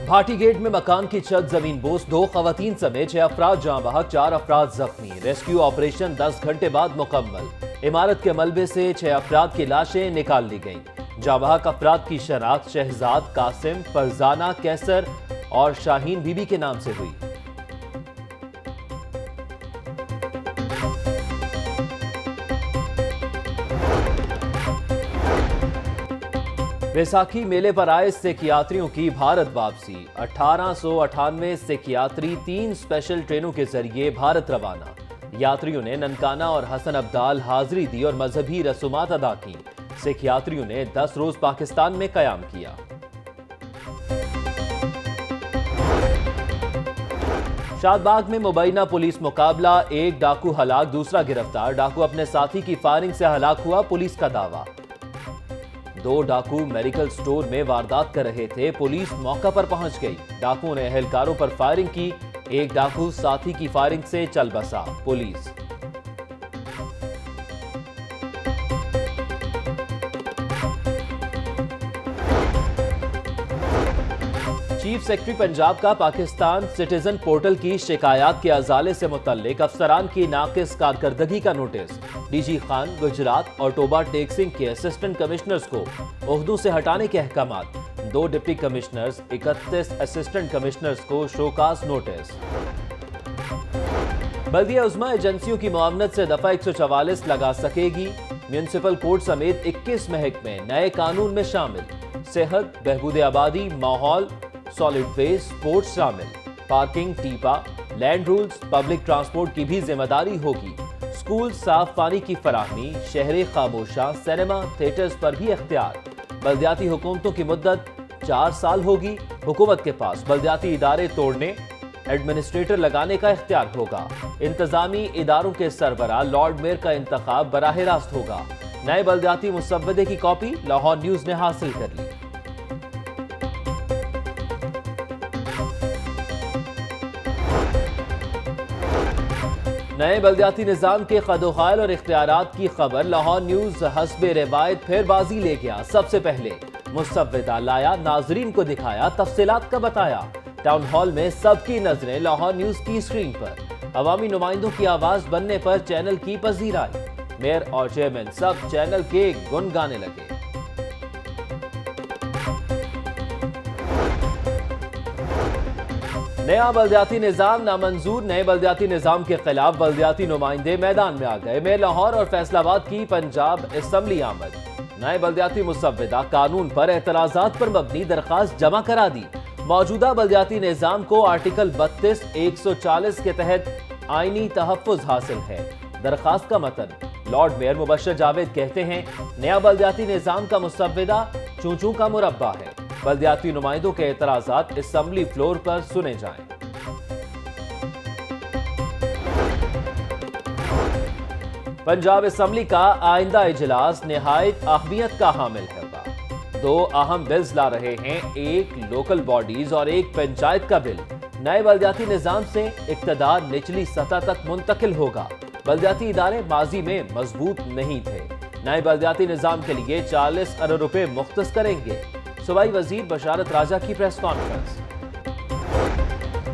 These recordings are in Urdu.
بھاٹی گیٹ میں مکان کی چھت زمین بوس، 2 خواتین سمیت 6 افراد جاں بحق، 4 افراد زخمی۔ ریسکیو آپریشن 10 گھنٹے بعد مکمل۔ عمارت کے ملبے سے 6 افراد کی لاشیں نکال لی گئیں۔ جاں بحق افراد کی شناخت شہزاد، قاسم، فرزانہ، کیسر اور شاہین بی بی کے نام سے ہوئی۔ بیساکھی میلے پر آئے سیکیاتریوں کی بھارت واپسی۔ 1898 سیکیاتری 3 اسپیشل ٹرینوں کے ذریعے بھارت روانہ۔ یاتریوں نے ننکانہ اور حسن ابدال حاضری دی اور مذہبی رسومات ادا کی۔ سیکیاتریوں نے 10 روز پاکستان میں قیام کیا۔ شاد باغ میں مبینہ پولیس مقابلہ، 1 ڈاکو ہلاک، دوسرا گرفتار۔ ڈاکو اپنے ساتھی کی فائرنگ سے ہلاک ہوا، پولیس کا دعویٰ۔ 2 ڈاکو میڈیکل سٹور میں واردات کر رہے تھے، پولیس موقع پر پہنچ گئی۔ ڈاکوؤں نے اہلکاروں پر فائرنگ کی، 1 ڈاکو ساتھی کی فائرنگ سے چل بسا، پولیس۔ چیف سیکرٹری پنجاب کا پاکستان سٹیزن پورٹل کی شکایات کے ازالے سے متعلق افسران کی ناقص کارکردگی کا notice. D G Khan, Gujrat اور ٹوبا ٹیکسنگ کے اسسٹنٹ کمشنرز کو عہدوں سے ہٹانے کے احکامات۔ 2 ڈپٹی کمشنرز، 31 اسسٹنٹ کمشنرز کو شوکاز نوٹس۔ بلدیہ عظمیٰ ایجنسیوں کی معاونت سے دفعہ 144 لگا سکے گی۔ میونسپل کوڈ سمیت 21 محکمے نئے قانون میں شامل۔ صحت، بہبود آبادی، ماحول، سالڈ ویسٹ، سپورٹس شامل۔ Parking, TEPA, land rules, public transport کی بھی ذمہ داری ہوگی۔ سکول، صاف پانی کی فراہمی، شہر خاموشاں، سینما، تھیٹرز پر بھی اختیار۔ بلدیاتی حکومتوں کی مدت 4 سال ہوگی۔ حکومت کے پاس بلدیاتی ادارے توڑنے، ایڈمنسٹریٹر لگانے کا اختیار ہوگا۔ انتظامی اداروں کے سربراہ لارڈ میئر کا انتخاب براہ راست ہوگا۔ نئے بلدیاتی مسودے کی کاپی لاہور نیوز نے حاصل کر لی۔ نئے بلدیاتی نظام کے خد و خال اور اختیارات کی خبر لاہور نیوز حسب روایت پھر بازی لے گیا۔ سب سے پہلے مسودہ لایا، ناظرین کو دکھایا، تفصیلات کا بتایا۔ ٹاؤن ہال میں سب کی نظریں لاہور نیوز کی اسکرین پر۔ عوامی نمائندوں کی آواز بننے پر چینل کی پذیرائی۔ میئر اور چیئرمین سب چینل کے گن گانے لگے۔ نیا بلدیاتی نظام نامنظور، نئے بلدیاتی نظام کے خلاف بلدیاتی نمائندے میدان میں آ گئے۔ میئر لاہور اور فیصل آباد کی پنجاب اسمبلی آمد۔ نئے بلدیاتی مسودہ قانون پر اعتراضات پر مبنی درخواست جمع کرا دی۔ موجودہ بلدیاتی نظام کو آرٹیکل 32 140 کے تحت آئینی تحفظ حاصل ہے۔ درخواست کا متن: لارڈ میئر مبشر جاوید کہتے ہیں، نیا بلدیاتی نظام کا مسودہ چونچوں کا مربع ہے۔ بلدیاتی نمائندوں کے اعتراضات اسمبلی فلور پر سنے جائیں۔ پنجاب اسمبلی کا آئندہ اجلاس نہایت اہمیت کا حامل ہوگا۔ 2 اہم بلز لا رہے ہیں، 1 لوکل باڈیز اور 1 پنچایت کا بل۔ نئے بلدیاتی نظام سے اقتدار نچلی سطح تک منتقل ہوگا۔ بلدیاتی ادارے ماضی میں مضبوط نہیں تھے۔ نئے بلدیاتی نظام کے لیے 40 ارب روپے مختص کریں گے۔ صوبائی وزیر بشارت راجہ کی پریس کانفرنس۔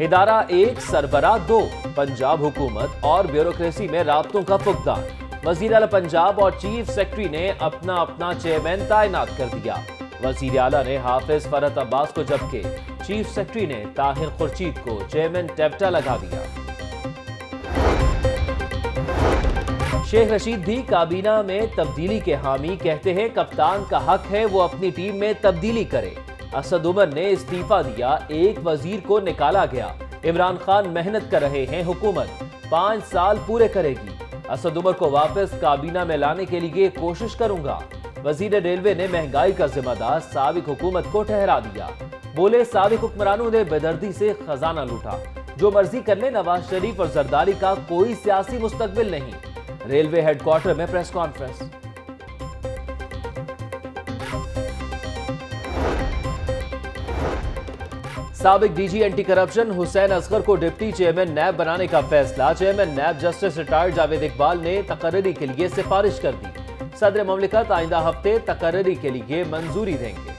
ادارہ 1 سربراہ 2، پنجاب حکومت اور بیوروکریسی میں رابطوں کا فقدان۔ وزیر اعلیٰ پنجاب اور چیف سیکرٹری نے اپنا چیئرمین تعینات کر دیا۔ وزیر اعلیٰ نے حافظ فرحت عباس کو جبکہ چیف سیکرٹری نے طاہر خورشید کو چیئرمین ٹیپٹا لگا دیا۔ شیخ رشید بھی کابینہ میں تبدیلی کے حامی، کہتے ہیں کپتان کا حق ہے وہ اپنی ٹیم میں تبدیلی کرے۔ اسد عمر نے استعفیٰ دیا، 1 وزیر کو نکالا گیا۔ عمران خان محنت کر رہے ہیں، حکومت 5 سال پورے کرے گی۔ اسد عمر کو واپس کابینہ میں لانے کے لیے کوشش کروں گا۔ وزیر ریلوے نے مہنگائی کا ذمہ دار سابق حکومت کو ٹھہرا دیا۔ بولے سابق حکمرانوں نے بے دردی سے خزانہ لوٹا، جو مرضی کر لے، نواز شریف اور زرداری کا کوئی سیاسی مستقبل نہیں۔ ریلوے ہیڈ کوارٹر میں پریس کانفرنس۔ سابق ڈی جی اینٹی کرپشن حسین اصغر کو ڈپٹی چیئرمین نیب بنانے کا فیصلہ۔ Chairman NAB justice retired Javed Iqbal نے تقرری کے لیے سفارش کر دی۔ صدر مملکت آئندہ ہفتے تقرری کے لیے منظوری دیں گے۔